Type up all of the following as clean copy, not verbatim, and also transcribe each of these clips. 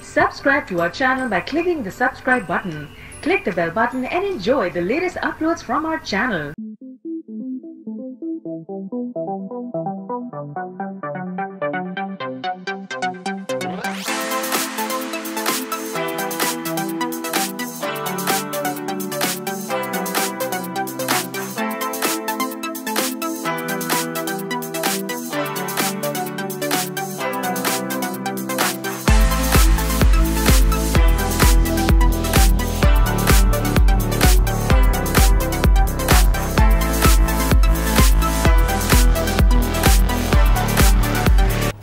Subscribe to our channel by clicking the subscribe button. Click the bell button and enjoy the latest uploads from our channel.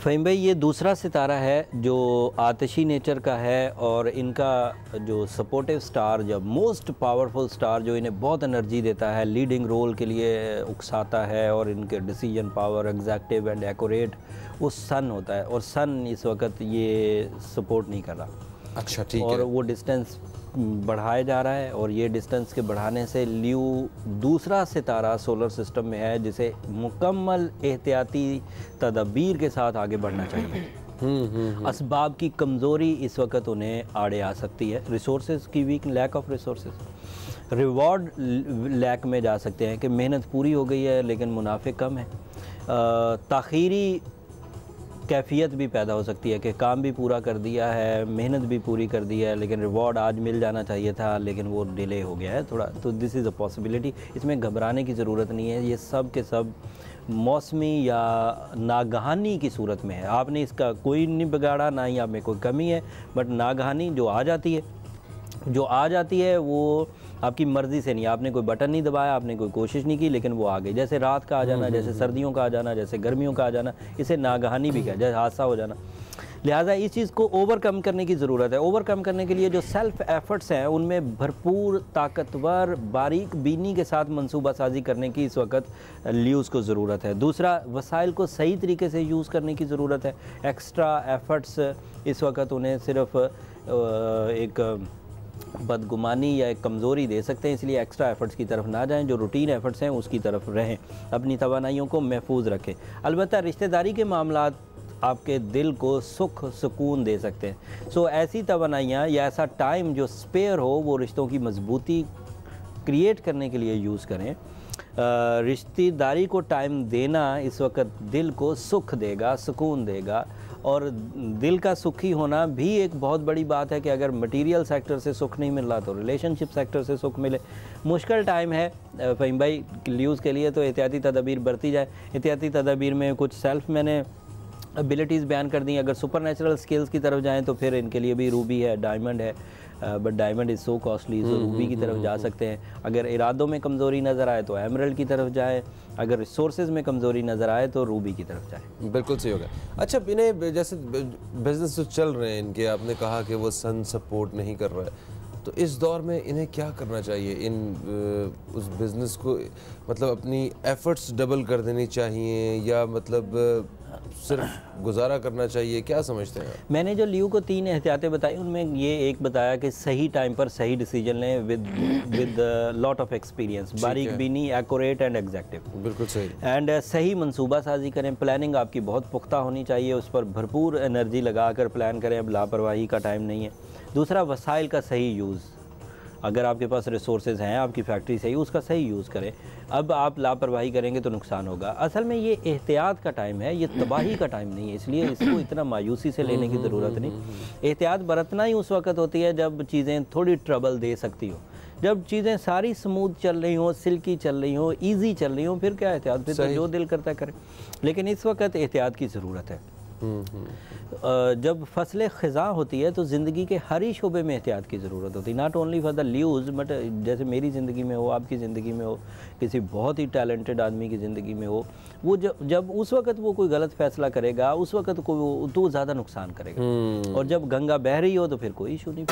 Faheem भाई, ये दूसरा सितारा है जो आतिशी nature का है और इनका जो सपोर्टिव स्टार, जब मोस्ट पावरफुल स्टार जो इन्हें बहुत एनर्जी देता है, लीडिंग रोल के लिए उकसाता है और इनके डिसीजन पावर एग्जैक्टिव एंड एक्यूरेट, वो सन होता है। और सन इस वक्त ये सपोर्ट नहीं कर रहा। अच्छा, ठीक है। और वो डिस्टेंस बढ़ाया जा रहा है और ये डिस्टेंस के बढ़ाने से लियो दूसरा सितारा सोलर सिस्टम में है जिसे मुकम्मल एहतियाती तदबीर के साथ आगे बढ़ना चाहिए। असबाब की कमज़ोरी इस वक्त उन्हें आड़े आ सकती है, रिसोर्सेज की weak, lack of resources, reward lack में जा सकते हैं कि मेहनत पूरी हो गई है लेकिन मुनाफे कम है। ताख़ीरी कैफियत भी पैदा हो सकती है कि काम भी पूरा कर दिया है, मेहनत भी पूरी कर दी है, लेकिन रिवॉर्ड आज मिल जाना चाहिए था लेकिन वो डिले हो गया है थोड़ा। तो दिस इज़ अ पॉसिबिलिटी। इसमें घबराने की ज़रूरत नहीं है। ये सब के सब मौसमी या नागहानी की सूरत में है। आपने इसका कोई नहीं बिगाड़ा, ना ही आप में कोई कमी है, बट नागहानी जो आ जाती है वो आपकी मर्ज़ी से नहीं। आपने कोई बटन नहीं दबाया, आपने कोई कोशिश नहीं की, लेकिन वो आ गई। जैसे रात का आ जाना, जैसे सर्दियों का आ जाना, जैसे गर्मियों का आ जाना, इसे नागहानी भी कहा, जैसे हादसा हो जाना। लिहाजा इस चीज़ को ओवरकम करने की ज़रूरत है। ओवरकम करने के लिए जो सेल्फ़ एफ़र्ट्स हैं उनमें भरपूर ताकतवर बारीक बीनी के साथ मंसूबा साजी करने की इस वक्त लियोज़ को ज़रूरत है। दूसरा, वसाइल को सही तरीके से यूज़ करने की ज़रूरत है। एक्स्ट्रा एफ़र्ट्स इस वक्त उन्हें सिर्फ एक बदगुमानी या एक कमज़ोरी दे सकते हैं, इसलिए एक्स्ट्रा एफ़र्ट्स की तरफ ना जाएं। जो रूटीन एफ़र्ट्स हैं उसकी तरफ रहें, अपनी तवानाइयों को महफूज रखें। अलबत्ता रिश्तेदारी के मामलात आपके दिल को सुख सुकून दे सकते हैं। सो ऐसी तवानाइयाँ या ऐसा टाइम जो स्पेयर हो वो रिश्तों की मजबूती क्रिएट करने के लिए यूज़ करें। रिश्तेदारी को टाइम देना इस वक्त दिल को सुख देगा, सुकून देगा। और दिल का सुखी होना भी एक बहुत बड़ी बात है कि अगर मटेरियल सेक्टर से सुख नहीं मिल रहा तो रिलेशनशिप सेक्टर से सुख मिले। मुश्किल टाइम है फ़हीम भाई लियोज़ के लिए, तो एहतियाती तदबीर बरती जाए। एहतियाती तदबीर में कुछ सेल्फ मैंने एबिलिटीज़ बयान कर दी। अगर सुपर नेचुरल स्किल्स की तरफ जाएँ तो फिर इनके लिए भी रूबी है, डायमंड है, but diamond is so costly, so Ruby की तरफ जा सकते हैं। अगर इरादों में कमज़ोरी नज़र आए तो एमरल्ड की तरफ जाए, अगर रिसोर्सेज में कमज़ोरी नज़र आए तो रूबी की तरफ जाए। बिल्कुल सही होगा। अच्छा, इन्हें जैसे बिजनेस जो चल रहे हैं इनके, आपने कहा कि वो सन सपोर्ट नहीं कर रहा है, तो इस दौर में इन्हें क्या करना चाहिए? उस बिज़नेस को मतलब अपनी एफ़र्ट्स डबल कर देनी चाहिए या मतलब सिर्फ गुजारा करना चाहिए? क्या समझते हैं? मैंने जो लियो को 3 एहतियातें बताई उनमें ये एक बताया कि सही टाइम पर सही डिसीजन लें विद लॉट ऑफ एक्सपीरियंस, बारीक बीनी, एक्यूरेट एंड एग्जैक्टिव। बिल्कुल सही। एंड सही मंसूबा साजी करें। प्लानिंग आपकी बहुत पुख्ता होनी चाहिए, उस पर भरपूर एनर्जी लगा कर प्लान करें। अब लापरवाही का टाइम नहीं है। दूसरा, वसाइल का सही यूज़। अगर आपके पास रिसोर्सेज हैं, आपकी फैक्ट्री सही, उसका सही यूज़ करें। अब आप लापरवाही करेंगे तो नुकसान होगा। असल में ये एहतियात का टाइम है, ये तबाही का टाइम नहीं है, इसलिए इसको इतना मायूसी से लेने की ज़रूरत नहीं। एहतियात बरतना ही उस वक्त होती है जब चीज़ें थोड़ी ट्रबल दे सकती हो। जब चीज़ें सारी स्मूथ चल रही हों, सिल्की चल रही हों, ईजी चल रही हों, फिर क्या एहतियात, फिर तो जो दिल करता करें। लेकिन इस वक्त एहतियात की ज़रूरत है। जब फसलें ख़ज़ा होती है तो ज़िंदगी के हर ही शोबे में एहतियात की ज़रूरत होती है। नॉट ओनली फॉर द लियोज़, बट जैसे मेरी ज़िंदगी में हो, आपकी ज़िंदगी में हो, किसी बहुत ही टैलेंटेड आदमी की ज़िंदगी में हो, वो जब उस वक़्त वो कोई गलत फ़ैसला करेगा, उस वक़्त को तो ज़्यादा नुकसान करेगा। और जब गंगा बह रही हो तो फिर कोई इशू नहीं।